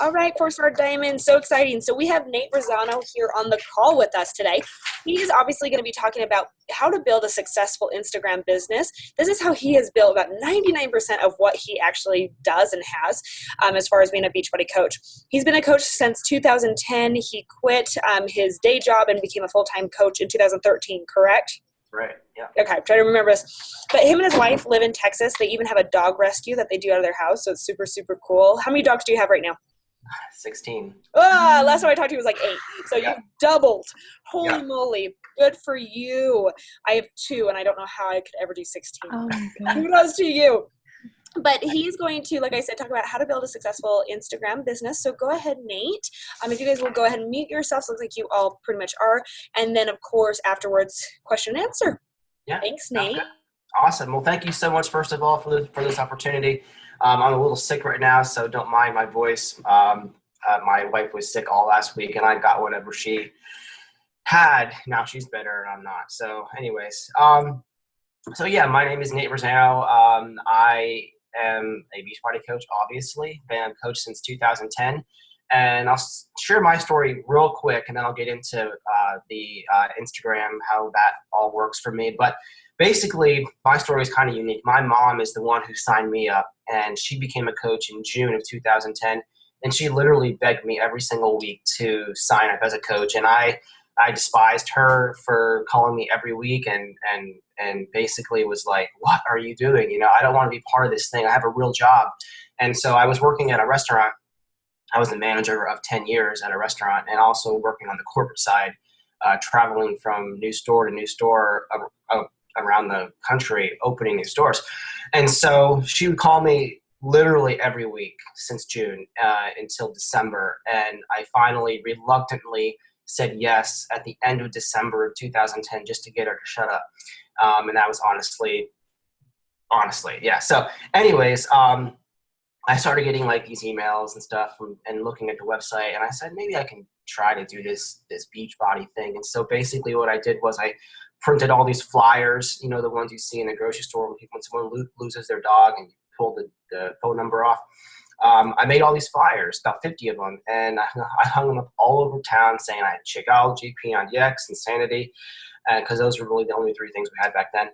All right, four-star diamond, so exciting. So we have Nate Razzano here on the call with us today. He is obviously going to be talking about how to build a successful Instagram business. This is how he has built about 99% of what he actually does and has as far as being a Beachbody coach. He's been a coach since 2010. He quit his day job and became a full-time coach in 2013, correct? Right, yeah. Okay, try to remember this. But him and his wife live in Texas. They even have a dog rescue that they do out of their house, so it's super, super cool. How many dogs do you have right now? 16. Last time I talked to you was like 8. So Yeah. you've doubled. Holy Yeah. moly. Good for you. I have 2, and I don't know how I could ever do 16. Oh my God. Kudos to you. But he's going to, like I said, talk about how to build a successful Instagram business. So go ahead, Nate. If you guys will go ahead and mute yourselves, looks like you all pretty much are. And then, of course, afterwards, question and answer. Yeah. Thanks, Nate. Okay. Awesome. Well, thank you so much, first of all, for this opportunity. I'm a little sick right now, so don't mind my voice. My wife was sick all last week, and I got whatever she had. Now she's better, and I'm not. So anyways, so yeah, my name is Nate Razzano. I am a Beachbody coach, obviously. Been a coach since 2010. And I'll share my story real quick, and then I'll get into the Instagram, how that all works for me. But basically, my story is kind of unique. My mom is the one who signed me up, and she became a coach in June of 2010. And she literally begged me every single week to sign up as a coach. And I despised her for calling me every week and basically was like, what are you doing? You know, I don't want to be part of this thing. I have a real job. And so I was working at a restaurant. I was the manager of 10 years at a restaurant and also working on the corporate side, traveling from new store to new store around the country, opening new stores. And so she would call me literally every week since June until December. And I finally reluctantly said yes at the end of December of 2010 just to get her to shut up. And that was honestly, yeah. So anyways, I started getting like these emails and stuff and looking at the website, and I said, maybe I can try to do this Beachbody thing. And so basically what I did was I printed all these flyers, you know, the ones you see in the grocery store when someone loses their dog and you pull the phone number off. I made all these flyers, about 50 of them, and I hung them up all over town saying I had Shakeology, P90X, Insanity, because those were really the only 3 things we had back then.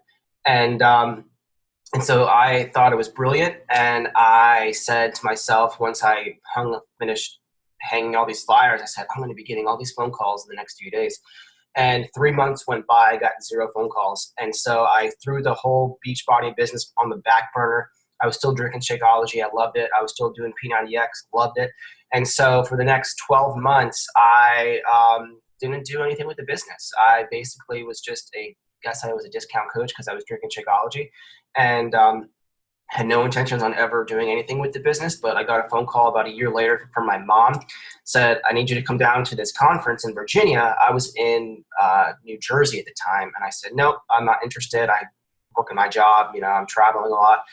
And so I thought it was brilliant, and I said to myself once I finished hanging all these flyers, I said, I'm going to be getting all these phone calls in the next few days. And 3 months went by, I got 0 phone calls. And so I threw the whole Beachbody business on the back burner. I was still drinking Shakeology. I loved it. I was still doing P90X. Loved it. And so for the next 12 months, I didn't do anything with the business. I basically was just I was a discount coach because I was drinking Shakeology, and had no intentions on ever doing anything with the business. But I got a phone call about a year later from my mom, said, I need you to come down to this conference in Virginia. I was in New Jersey at the time. And I said, nope, I'm not interested. I work in my job, you know, I'm traveling a lot.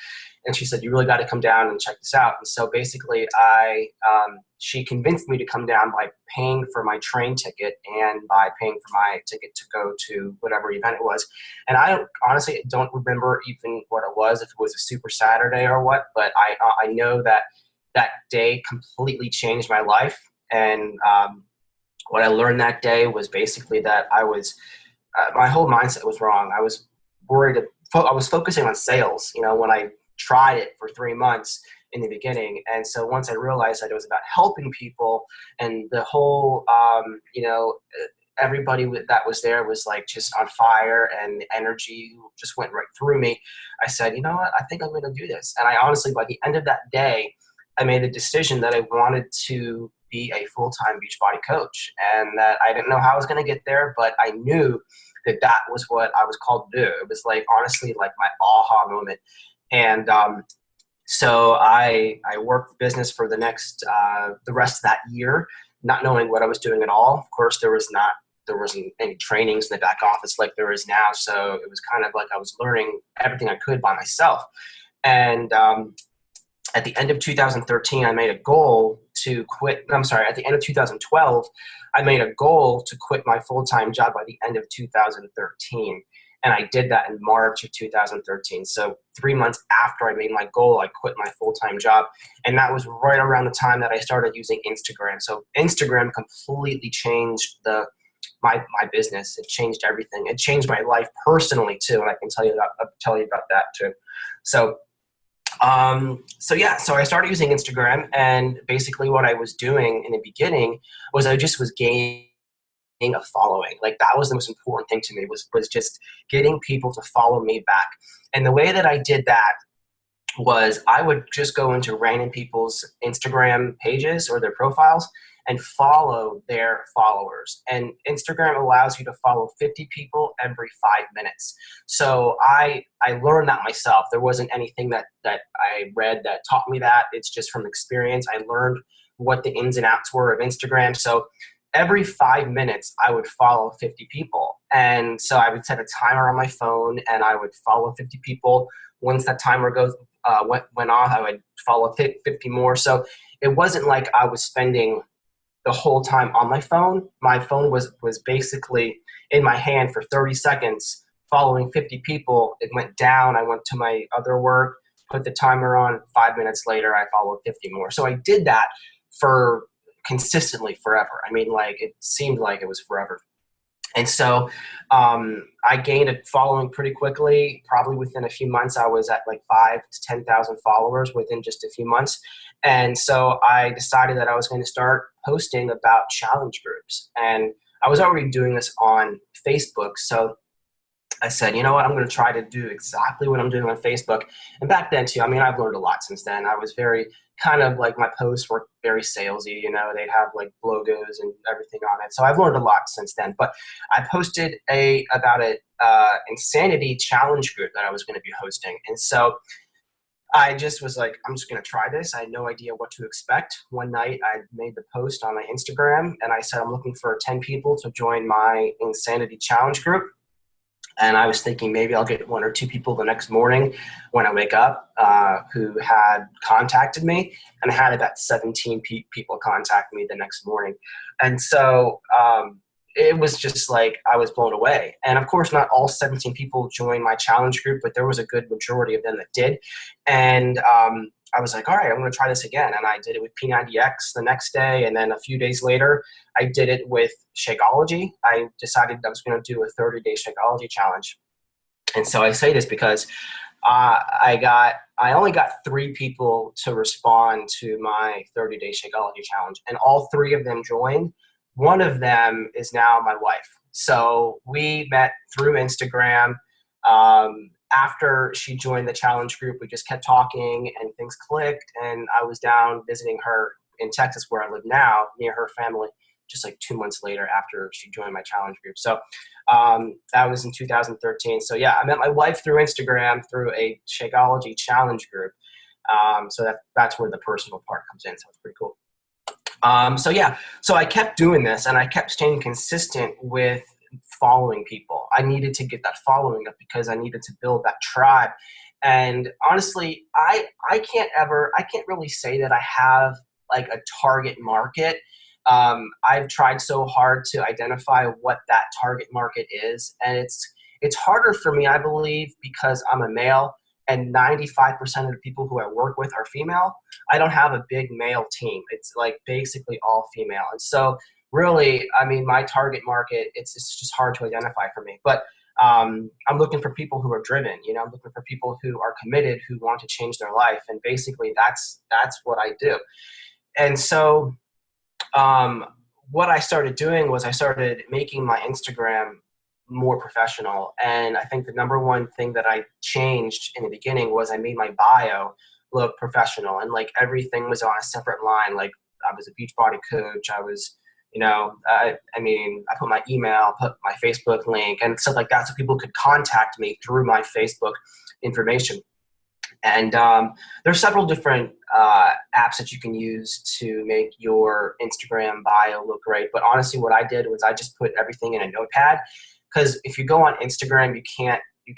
And she said, you really got to come down and check this out. And so basically she convinced me to come down by paying for my train ticket and by paying for my ticket to go to whatever event it was. And I honestly don't remember even what it was, if it was a Super Saturday or what, but I know that day completely changed my life. And what I learned that day was basically that I was, my whole mindset was wrong. I was worried, I was focusing on sales, you know, when I tried it for 3 months in the beginning. And so once I realized that it was about helping people, and the whole, you know, everybody that was there was like just on fire, and the energy just went right through me, I said, you know what, I think I'm going to do this. And I honestly, by the end of that day, I made a decision that I wanted to be a full-time Beachbody coach, and that I didn't know how I was going to get there, but I knew that was what I was called to do. It was like, honestly, like my aha moment. And so I worked business for the rest of that year, not knowing what I was doing at all. Of course, there wasn't any trainings in the back office like there is now. So it was kind of like I was learning everything I could by myself. And at the end of 2013, I made a goal to quit. At the end of 2012, I made a goal to quit my full-time job by the end of 2013. And I did that in March of 2013. So 3 months after I made my goal, I quit my full-time job. And that was right around the time that I started using Instagram. So Instagram completely changed my business. It changed everything. It changed my life personally too. And I can tell you about that too. So so I started using Instagram, and basically what I was doing in the beginning was I just was gaining a following. Like, that was the most important thing to me, was just getting people to follow me back. And the way that I did that was I would just go into random people's Instagram pages or their profiles and follow their followers. And Instagram allows you to follow 50 people every 5 minutes. So I learned that myself. There wasn't anything that I read that taught me that. It's just from experience. I learned what the ins and outs were of Instagram. So every 5 minutes, I would follow 50 people. And so I would set a timer on my phone, and I would follow 50 people. Once that timer went off, I would follow 50 more. So it wasn't like I was spending the whole time on my phone. My phone was basically in my hand for 30 seconds, following 50 people. It went down. I went to my other work, put the timer on. 5 minutes later, I followed 50 more. So I did that for consistently forever. I mean, like, it seemed like it was forever. And so I gained a following pretty quickly. Probably within a few months, I was at like 5,000 to 10,000 followers within just a few months. And so I decided that I was going to start posting about challenge groups. And I was already doing this on Facebook. So I said, you know what, I'm going to try to do exactly what I'm doing on Facebook. And back then too, I mean, I've learned a lot since then. I was very kind of like, my posts were very salesy, you know, they'd have like logos and everything on it. So I've learned a lot since then. But I posted about a insanity challenge group that I was going to be hosting. And so I just was like, I'm just going to try this. I had no idea what to expect. One night I made the post on my Instagram, and I said, I'm looking for 10 people to join my insanity challenge group. And I was thinking maybe I'll get 1 or 2 people the next morning when I wake up who had contacted me. And I had about 17 people contact me the next morning. And so it was just like, I was blown away. And of course, not all 17 people joined my challenge group, but there was a good majority of them that did. And I was like, all right, I'm going to try this again. And I did it with P90X the next day. And then a few days later, I did it with Shakeology. I decided I was going to do a 30-day Shakeology challenge. And so I say this because I only got 3 people to respond to my 30-day Shakeology challenge, and all 3 of them joined. One of them is now my wife. So we met through Instagram. After she joined the challenge group, we just kept talking and things clicked. And I was down visiting her in Texas, where I live now, near her family, just like 2 months later after she joined my challenge group. So that was in 2013. So yeah, I met my wife through Instagram, through a Shakeology challenge group. So that's where the personal part comes in. So it's pretty cool. So I kept doing this, and I kept staying consistent with following people. I needed to get that following up because I needed to build that tribe. And honestly, I can't really say that I have like a target market. I've tried so hard to identify what that target market is, and it's harder for me, I believe, because I'm a male and 95% of the people who I work with are female. I don't have a big male team. It's like basically all female. And so really, I mean, my target market, it's just hard to identify for me. But I'm looking for people who are driven. You know, I'm looking for people who are committed, who want to change their life. And basically that's what I do. And so what I started doing was I started making my Instagram more professional. And I think the number one thing that I changed in the beginning was I made my bio look professional, and like everything was on a separate line. Like, I was a Beachbody coach. I was, you know, I put my email, put my Facebook link and stuff like that, so people could contact me through my Facebook information. And there's several different apps that you can use to make your Instagram bio look great. But honestly, what I did was I just put everything in a notepad, because if you go on Instagram, you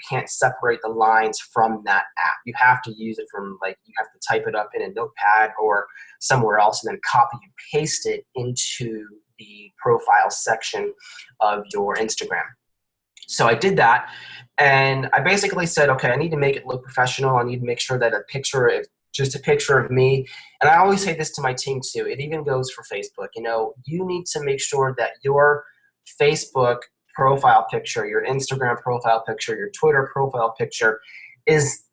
can't separate the lines from that app. You have to use it from, like, you have to type it up in a notepad or somewhere else and then copy and paste it into the profile section of your Instagram. So I did that, and I basically said, okay, I need to make it look professional. I need to make sure that a picture is just a picture of me. And I always say this to my team too. It even goes for Facebook. You need to make sure that your Facebook profile picture, your Instagram profile picture, your Twitter profile picture is,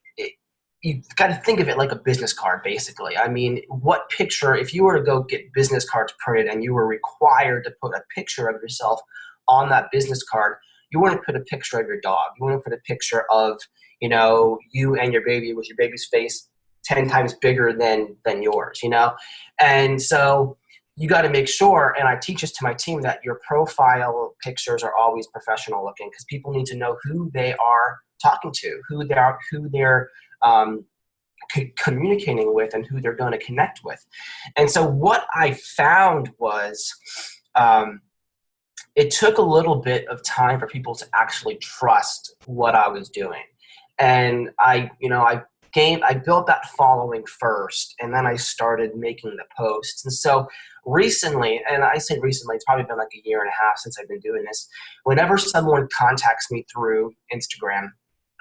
you got to think of it like a business card, basically. I mean, what picture, if you were to go get business cards printed and you were required to put a picture of yourself on that business card, you want to put a picture of your dog. You want to put a picture of, you and your baby with your baby's face 10 times bigger than yours, And so you got to make sure, and I teach this to my team, that your profile pictures are always professional looking, because people need to know who they are talking to, who they're communicating with, and who they're going to connect with. And so what I found was, it took a little bit of time for people to actually trust what I was doing. And I built that following first, and then I started making the posts. And so recently, and I say recently, it's probably been like a year and a half since I've been doing this. Whenever someone contacts me through Instagram,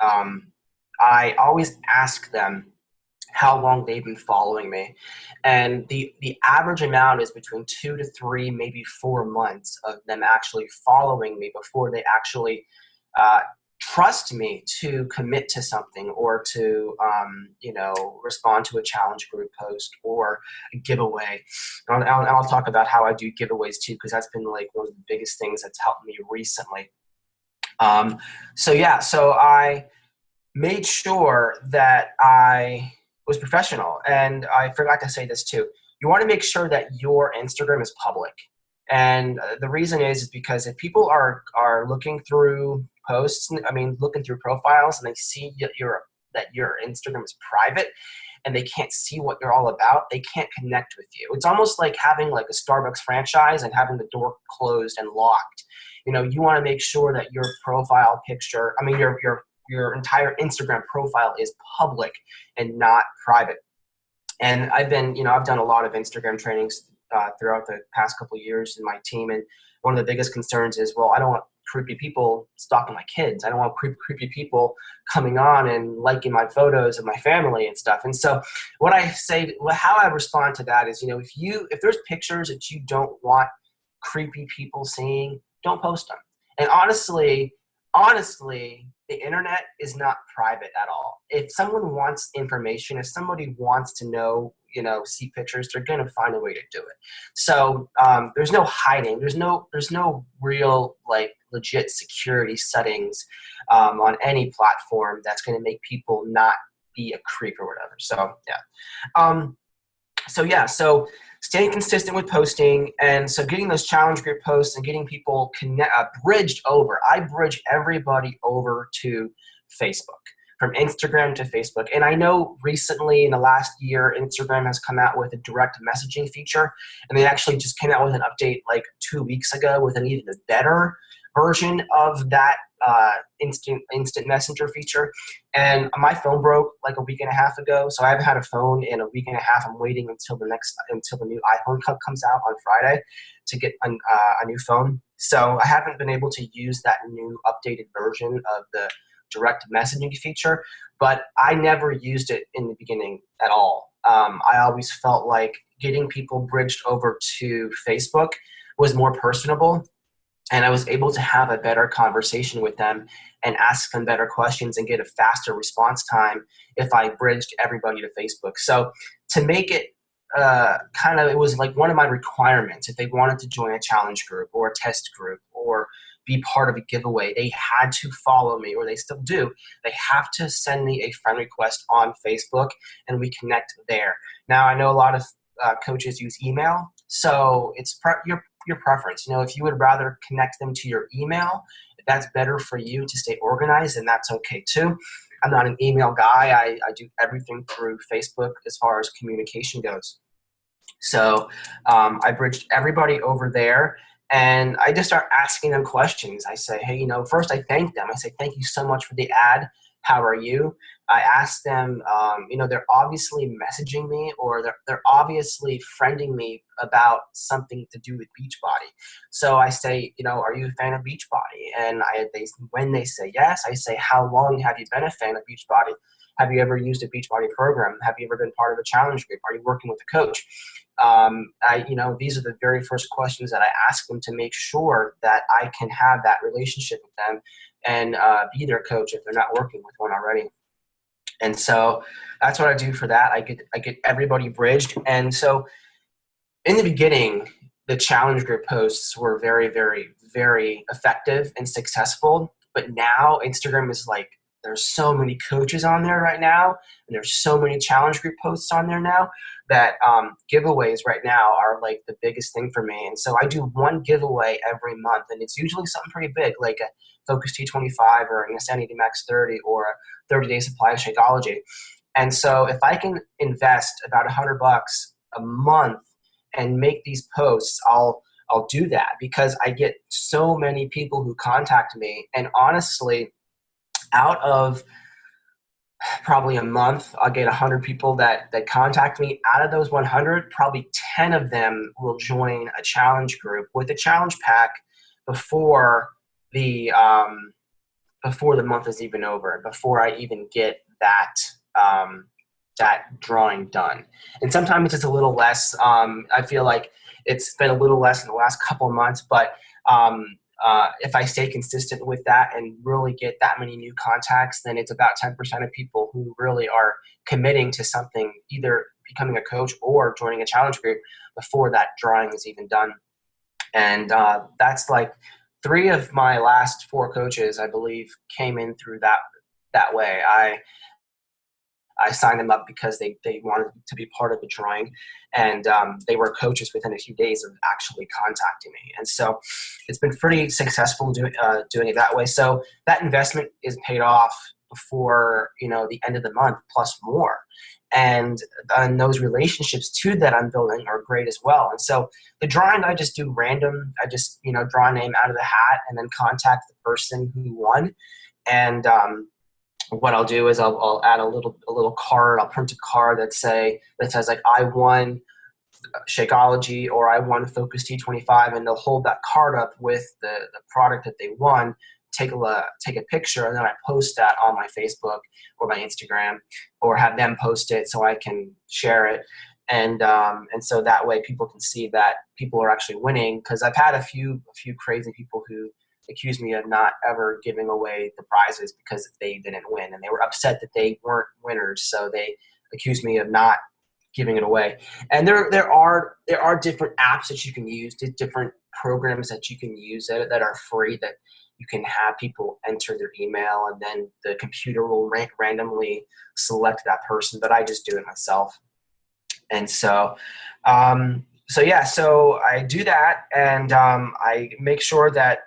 I always ask them how long they've been following me. And the average amount is between 2 to 3, maybe 4 months of them actually following me before they actually trust me to commit to something, or to, respond to a challenge group post or a giveaway. And I'll talk about how I do giveaways too, because that's been like one of the biggest things that's helped me recently. So I made sure that I was professional. And I forgot to say this too. You want to make sure that your Instagram is public. And the reason is because if people are looking through posts, looking through profiles, and they see that your Instagram is private and they can't see what you're all about, they can't connect with you. It's almost like having like a Starbucks franchise and having the door closed and locked. You want to make sure that your profile picture, your entire Instagram profile is public and not private. And I've done a lot of Instagram trainings throughout the past couple of years in my team. And one of the biggest concerns is, well, I don't want creepy people stalking my kids. I don't want creepy people coming on and liking my photos of my family and stuff. And so what I say, how I respond to that is, if there's pictures that you don't want creepy people seeing, don't post them. And honestly, the internet is not private at all. If someone wants information, if somebody wants to know, see pictures, they're going to find a way to do it. So there's no hiding. There's no real legit security settings on any platform that's going to make people not be a creep or whatever. So staying consistent with posting, and so getting those challenge group posts and getting people bridged over. I bridge everybody over to Facebook, from Instagram to Facebook. And I know recently in the last year, Instagram has come out with a direct messaging feature, and they actually just came out with an update like 2 weeks ago with an even better version of that instant messenger feature. And my phone broke like a week and a half ago, so I haven't had a phone in a week and a half. I'm waiting until the new iPhone comes out on Friday to get a new phone. So I haven't been able to use that new updated version of the direct messaging feature, but I never used it in the beginning at all. I always felt like getting people bridged over to Facebook was more personable, and I was able to have a better conversation with them and ask them better questions and get a faster response time if I bridged everybody to Facebook. So to make it it was like one of my requirements. If they wanted to join a challenge group or a test group or be part of a giveaway, they had to follow me, or they still do. They have to send me a friend request on Facebook, and we connect there. Now, I know a lot of coaches use email, so it's your preference. If you would rather connect them to your email, if that's better for you to stay organized, then that's okay too. I'm not an email guy. I do everything through Facebook as far as communication goes. So I bridged everybody over there, and I just start asking them questions. I say, hey, first I thank them. I say, thank you so much for the ad. how are you? I ask them, they're obviously messaging me, or they're obviously friending me about something to do with Beachbody. So I say, are you a fan of Beachbody? And when they say yes, I say, how long have you been a fan of Beachbody? Have you ever used a Beachbody program? Have you ever been part of a challenge group? Are you working with a coach? These are the very first questions that I ask them to make sure that I can have that relationship with them and be their coach if they're not working with one already. And so that's what I do for that. I get everybody bridged. And so in the beginning, the challenge group posts were very, very, very effective and successful. But now Instagram is like, there's so many coaches on there right now, and there's so many challenge group posts on there now that giveaways right now are like the biggest thing for me. And so I do one giveaway every month, and it's usually something pretty big, like a Focus T25 or an Insanity Max 30 or a 30-day supply of Shakeology. And so if I can invest about $100 a month and make these posts, I'll do that, because I get so many people who contact me. And honestly, out of probably a month, I'll get 100 people that contact me. Out of those 100, probably 10 of them will join a challenge group with a challenge pack before the month is even over, before I even get that drawing done. And sometimes it's a little less. I feel like it's been a little less in the last couple of months, but if I stay consistent with that and really get that many new contacts, then it's about 10% of people who really are committing to something, either becoming a coach or joining a challenge group before that drawing is even done. And that's like 3 of my last 4 coaches, I believe, came in through that way. I signed them up because they wanted to be part of the drawing, and they were coaches within a few days of actually contacting me. And so it's been pretty successful doing it that way. So that investment is paid off before the end of the month, plus more. And those relationships too that I'm building are great as well. And so the drawing, I just do random. I just draw a name out of the hat and then contact the person who won. And what I'll do is I'll add a little card. I'll print a card that says like, I won Shakeology, or I won Focus T25, and they'll hold that card up with the product that they won. Take a picture, and then I post that on my Facebook or my Instagram, or have them post it so I can share it. And so that way people can see that people are actually winning, because I've had a few crazy people who accused me of not ever giving away the prizes because they didn't win, and they were upset that they weren't winners, so they accused me of not giving it away. And there are different apps that you can use, different programs that you can use that are free, that you can have people enter their email, and then the computer will randomly select that person, but I just do it myself. And so so I do that, and I make sure that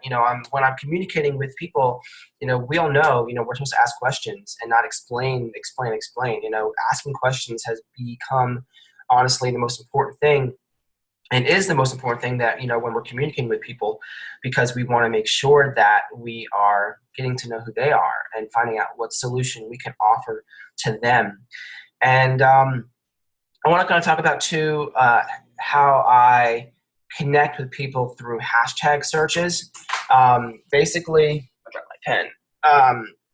when I'm communicating with people, we all know we're supposed to ask questions and not explain. Asking questions has become honestly the most important thing, and is the most important thing that when we're communicating with people, because we want to make sure that we are getting to know who they are and finding out what solution we can offer to them. And I want to kind of talk about too how I connect with people through hashtag searches. Basically, I dropped my pen.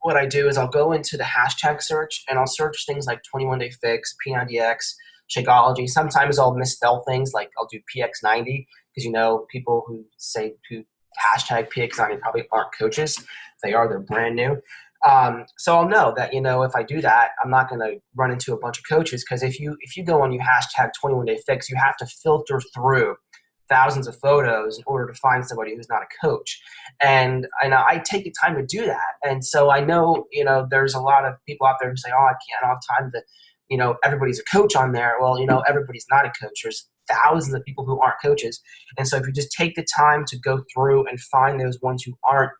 What I do is I'll go into the hashtag search, and I'll search things like 21 Day Fix, P90X, Shakeology. Sometimes I'll misspell things, like I'll do PX90, because people who hashtag PX90 probably aren't coaches. If they are, they're brand new. So I'll know that, if I do that, I'm not going to run into a bunch of coaches, because if you go and you hashtag 21 Day Fix, you have to filter through thousands of photos in order to find somebody who's not a coach. And I take the time to do that. And so I know, there's a lot of people out there who say, oh, I don't have time to, everybody's a coach on there. Well, everybody's not a coach. There's thousands of people who aren't coaches. And so if you just take the time to go through and find those ones who aren't,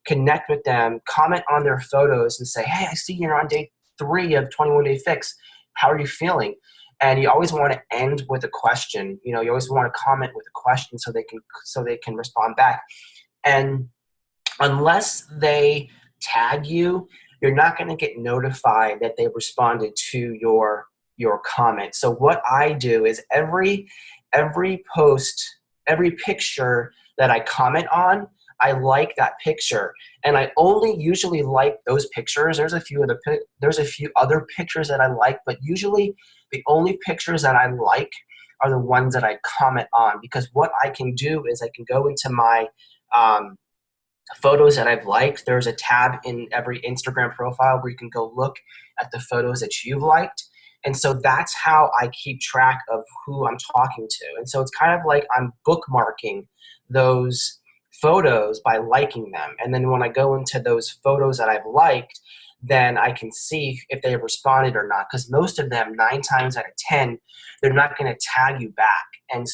connect with them, comment on their photos, and say, hey, I see you're on day 3 of 21 Day Fix. How are you feeling? And you always want to end with a question. You always want to comment with a question so they can respond back. And unless they tag you you're not going to get notified that they responded to your comment. So what I do is every post, every picture that I comment on, I like that picture, and I only usually like those pictures. There's a few other pictures that I like, but usually the only pictures that I like are the ones that I comment on, because what I can do is I can go into my photos that I've liked. There's a tab in every Instagram profile where you can go look at the photos that you've liked. And so that's how I keep track of who I'm talking to. And so it's kind of like I'm bookmarking those photos by liking them. And then when I go into those photos that I've liked, then I can see if they have responded or not. Because most of them, 9 times out of 10, they're not going to tag you back. And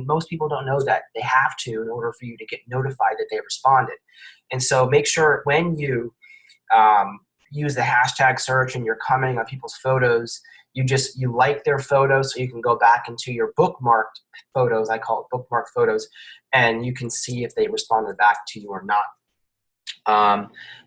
most people don't know that they have to in order for you to get notified that they responded. And so make sure when you use the hashtag search and you're commenting on people's photos, you like their photos, so you can go back into your bookmarked photos. I call it bookmarked photos, and you can see if they responded back to you or not.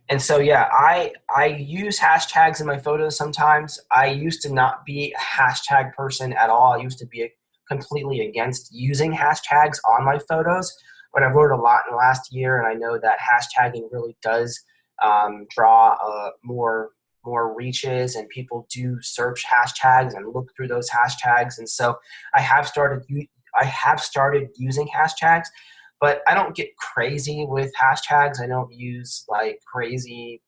And so, yeah, I use hashtags in my photos sometimes. I used to not be a hashtag person at all. I used to be completely against using hashtags on my photos, but I've learned a lot in the last year, and I know that hashtagging really does draw more reaches, and people do search hashtags and look through those hashtags. And so I have started using hashtags, but I don't get crazy with hashtags. I don't use like crazy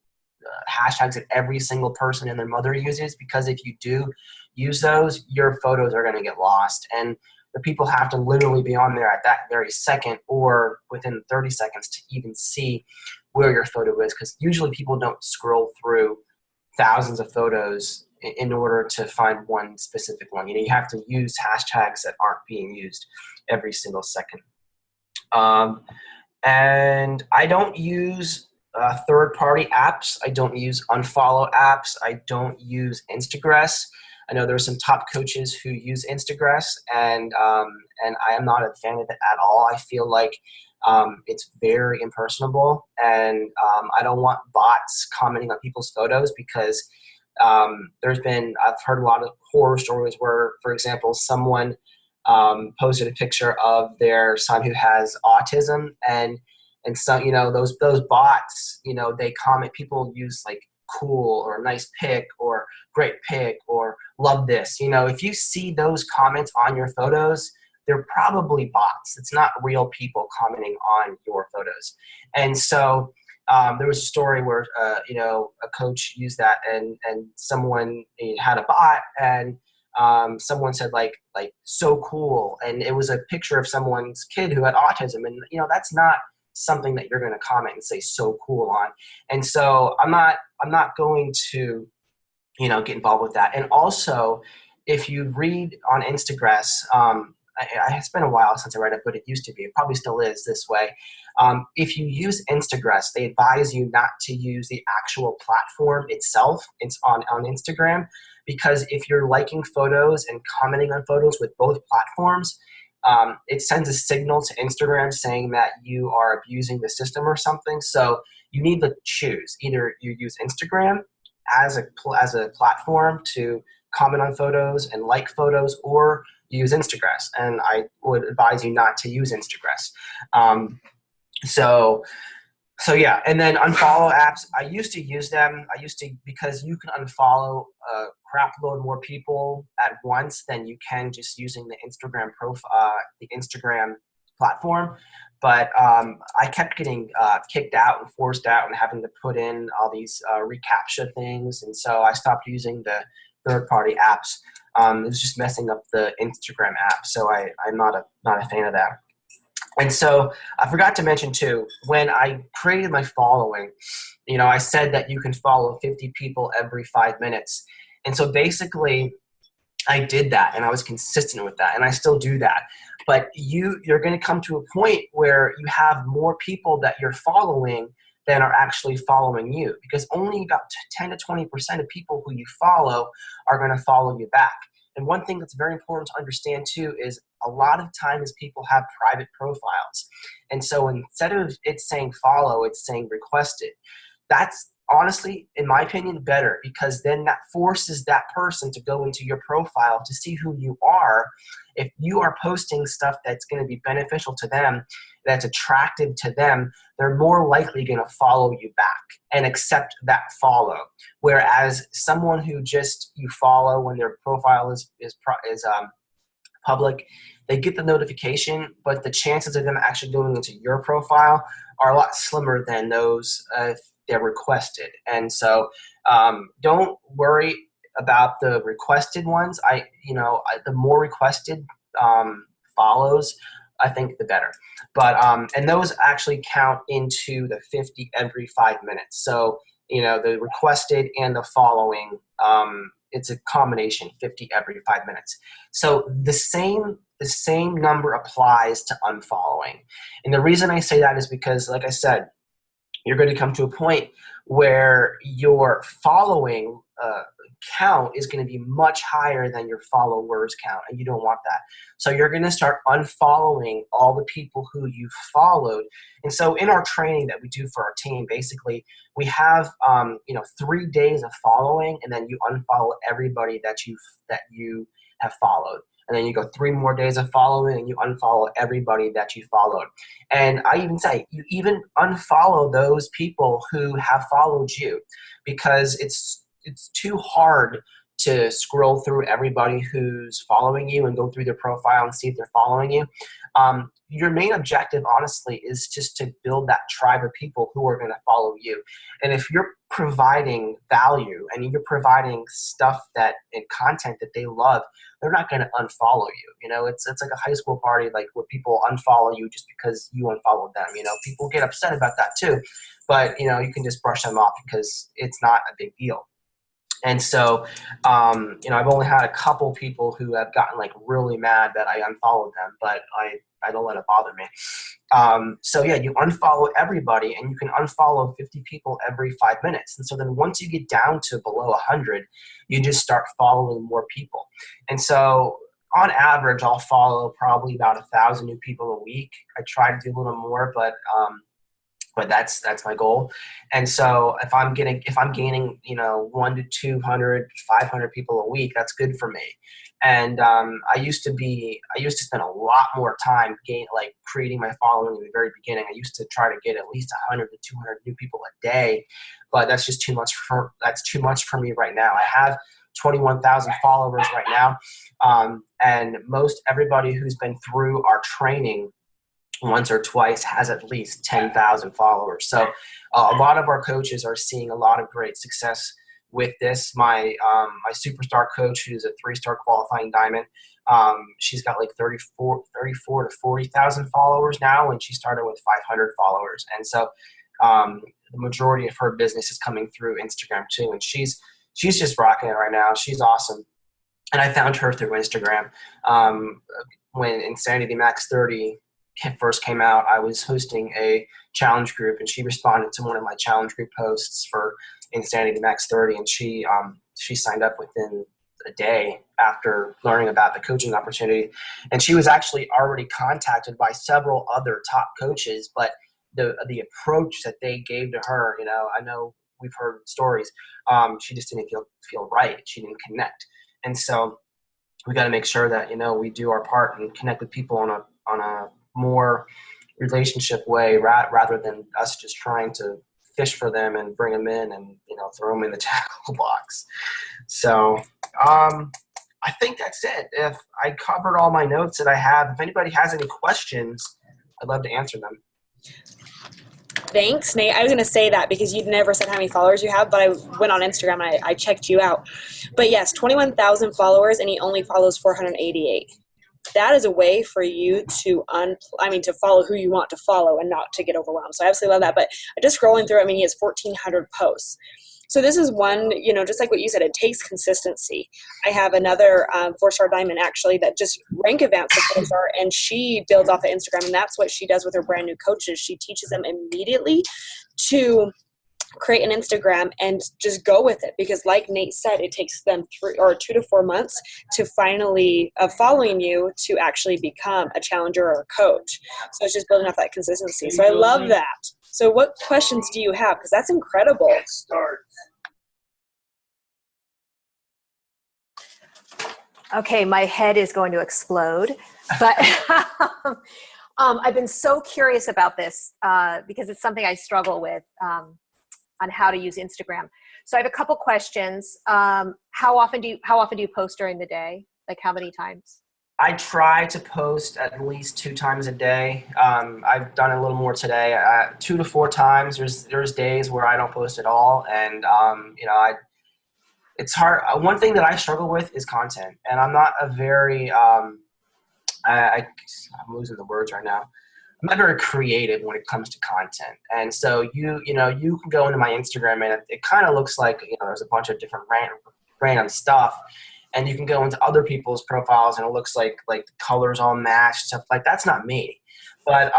hashtags that every single person and their mother uses, because if you do use those, your photos are going to get lost. And the people have to literally be on there at that very second or within 30 seconds to even see where your photo is, because usually people don't scroll through thousands of photos in order to find one specific one. You have to use hashtags that aren't being used every single second. And I don't use third-party apps. I don't use Unfollow Apps. I don't use Instagram. I know there are some top coaches who use Instagram, and I am not a fan of it at all. I feel like it's very impersonable, and I don't want bots commenting on people's photos, because I've heard a lot of horror stories where, for example, someone posted a picture of their son who has autism, and so those bots, they comment. People use like cool or nice pic or great pic or love this. If you see those comments on your photos, they're probably bots. It's not real people commenting on your photos. And so there was a story where a coach used that, and someone had a bot, and someone said like so cool, and it was a picture of someone's kid who had autism, and that's not something that you're going to comment and say so cool on. And so I'm not going to get involved with that. And also, if you read on Instagram, it's been a while since I read it, but it used to be. It probably still is this way. If you use Instagram, they advise you not to use the actual platform itself. It's on Instagram, because if you're liking photos and commenting on photos with both platforms, it sends a signal to Instagram saying that you are abusing the system or something. So you need to choose. Either you use Instagram as a platform to comment on photos and like photos, or you use Instagram. And I would advise you not to use Instagram. So yeah, and then Unfollow Apps. I used to use them. Because you can unfollow a crap load more people at once than you can just using the Instagram the Instagram platform. But I kept getting kicked out and forced out and having to put in all these reCAPTCHA things, and so I stopped using the third-party apps. It was just messing up the Instagram app, so I'm not a fan of that. And so I forgot to mention too, when I created my following, I said that you can follow 50 people every 5 minutes. And so basically I did that, and I was consistent with that, and I still do that. But you're going to come to a point where you have more people that you're following than are actually following you, because only about 10 to 20% of people who you follow are going to follow you back. And one thing that's very important to understand too is a lot of times people have private profiles. And so instead of it saying follow, it's saying requested. That's honestly, in my opinion, better, because then that forces that person to go into your profile to see who you are. If you are posting stuff that's going to be beneficial to them, that's attractive to them, they're more likely going to follow you back and accept that follow. Whereas someone who just you follow when their profile is public, they get the notification, but the chances of them actually going into your profile are a lot slimmer than those if they're requested. And so don't worry about the requested ones. The more requested follows, I think the better. But and those actually count into the 50 every 5 minutes. So the requested and the following, it's a combination, 50 every 5 minutes. So the same number applies to unfollowing. And the reason I say that is because, like I said, you're going to come to a point where your following count is going to be much higher than your followers count, and you don't want that. So you're going to start unfollowing all the people who you followed. And so in our training that we do for our team, basically we have 3 days of following, and then you unfollow everybody that you have followed. And then you go 3 more days of following, and you unfollow everybody that you followed. And I even say you even unfollow those people who have followed you, because it's too hard to scroll through everybody who's following you and go through their profile and see if they're following you. Your main objective, honestly, is just to build that tribe of people who are going to follow you. And if you're providing value and you're providing stuff and content that they love, they're not going to unfollow you. It's like a high school party, like where people unfollow you just because you unfollowed them. People get upset about that too, but you can just brush them off because it's not a big deal. And so, I've only had a couple people who have gotten really mad that I unfollowed them, but I don't let it bother me. So yeah, you unfollow everybody, and you can unfollow 50 people every 5 minutes. And so then once you get down to below 100, you just start following more people. And so on average, I'll follow probably about 1,000 new people a week. I try to do a little more, but that's my goal. And so if I'm gaining 1 to 200, 500 people a week, that's good for me. And I used to spend a lot more time creating my following in the very beginning. I used to try to get at least 100 to 200 new people a day, but that's just too much for me right now. I have 21,000 followers right now, and most everybody who's been through our training once or twice has at least 10,000 followers. So a lot of our coaches are seeing a lot of great success with this. My superstar coach, who's a 3-star qualifying diamond, she's got 34 to 40,000 followers now, and she started with 500 followers. And so the majority of her business is coming through Instagram too, and she's just rocking it right now. She's awesome. And I found her through Instagram. When Insanity Max 30 first came out, I was hosting a challenge group, and she responded to one of my challenge group posts for Insanity Max 30, and she signed up within a day after learning about the coaching opportunity. And she was actually already contacted by several other top coaches, but the approach that they gave to her, I know we've heard stories, she just didn't feel right. She didn't connect. And so we got to make sure that we do our part and connect with people on a more relationship way, rather than us just trying to fish for them and bring them in and throw them in the tackle box. So I think that's it. If I covered all my notes that I have, if anybody has any questions, I'd love to answer them. Thanks, Nate. I was going to say that because you'd never said how many followers you have, but I went on Instagram and I checked you out. But yes, 21,000 followers, and he only follows 488. That is a way for you to to follow who you want to follow and not to get overwhelmed. So I absolutely love that. But just scrolling through, he has 1,400 posts. So this is one, just like what you said, it takes consistency. I have another 4-star diamond actually that just rank advanced to 4-star, and she builds off of Instagram, and that's what she does with her brand new coaches. She teaches them immediately to create an Instagram and just go with it, because like Nate said, it takes them 2 to 4 months to finally following you to actually become a challenger or a coach. So it's just building up that consistency. So I love that. So what questions do you have? Because that's incredible. Okay, my head is going to explode, but I've been so curious about this because it's something I struggle with on how to use Instagram. So I have a couple questions. How often do you post during the day? Like how many times? I try to post at least 2 times a day. I've done a little more today, 2 to 4 times. There's days where I don't post at all, and it's hard. One thing that I struggle with is content, and I'm not a very I'm losing the words right now. I'm not very creative when it comes to content, and so you can go into my Instagram and it kind of looks like there's a bunch of different random stuff, and you can go into other people's profiles and it looks like the colors all match, stuff like that's not me. But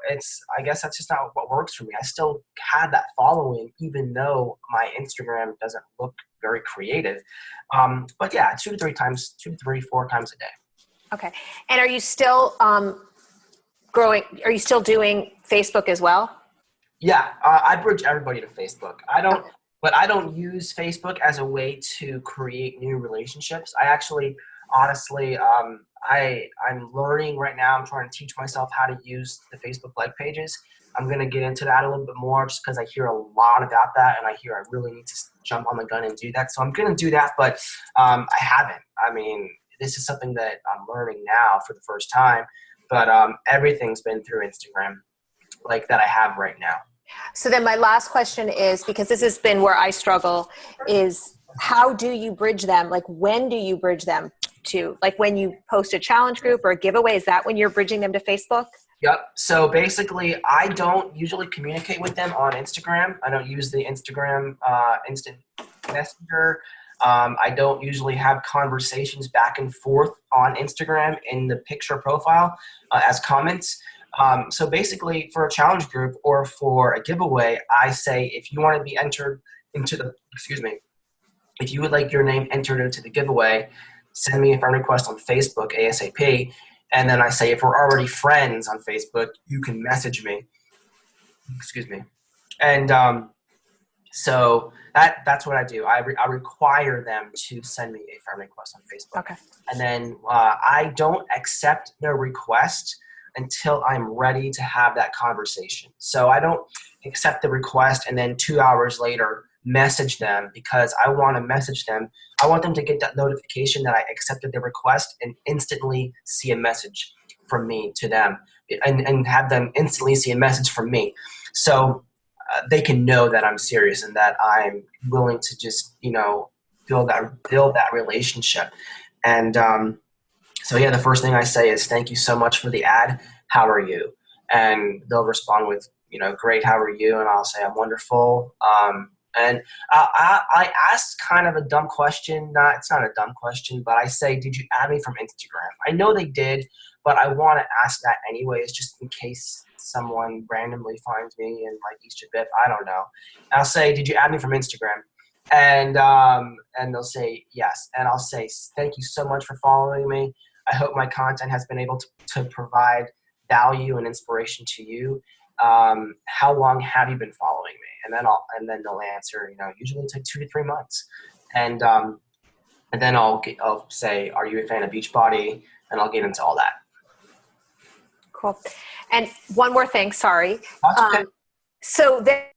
it's, I guess that's just not what works for me. I still have that following, even though my Instagram doesn't look very creative. But yeah, 2 to 3 times, 2 to 3, 4 times a day. Okay. And are you still growing? Are you still doing Facebook as well? Yeah, I bridge everybody to Facebook. But I don't use Facebook as a way to create new relationships. I actually, honestly, I'm learning right now. I'm trying to teach myself how to use the Facebook like pages. I'm going to get into that a little bit more just because I hear a lot about that, and I hear I really need to jump on the gun and do that. So I'm going to do that, but I haven't. I mean, this is something that I'm learning now for the first time, but everything's been through Instagram, like that I have right now. So then my last question is, because this has been where I struggle, is how do you bridge them? Like when do you bridge them to, like when you post a challenge group or a giveaway, is that when you're bridging them to Facebook? Yep. So basically, I don't usually communicate with them on Instagram. I don't use the Instagram instant messenger. I don't usually have conversations back and forth on Instagram in the picture profile as comments. So basically, for a challenge group or for a giveaway, I say if you want to be entered into the, if you would like your name entered into the giveaway, send me a friend request on Facebook ASAP. And then I say, if we're already friends on Facebook, you can message me. And so that's what I do. I require them to send me a friend request on Facebook. Okay. And then I don't accept their request until I'm ready to have that conversation. So I don't accept the request and then 2 hours later message them, because I want to message them. I want them to get that notification that I accepted their request and instantly see a message from me to them, and have them instantly see a message from me. So they can know that I'm serious and that I'm willing to just, build that relationship. And so yeah, the first thing I say is, thank you so much for the ad. How are you? And they'll respond with, great, how are you? And I'll say, I'm wonderful. And I asked kind of a dumb question. It's not a dumb question, but I say, did you add me from Instagram? I know they did, but I want to ask that anyways, just in case someone randomly finds me in like East Bit. I don't know. I'll say, did you add me from Instagram? And they'll say yes. And I'll say, thank you so much for following me. I hope my content has been able to provide value and inspiration to you. How long have you been following me? And then they'll answer, usually it's like 2 to 3 months. And then I'll say, are you a fan of Beachbody? And I'll get into all that. Cool. And one more thing, sorry. That's okay. So there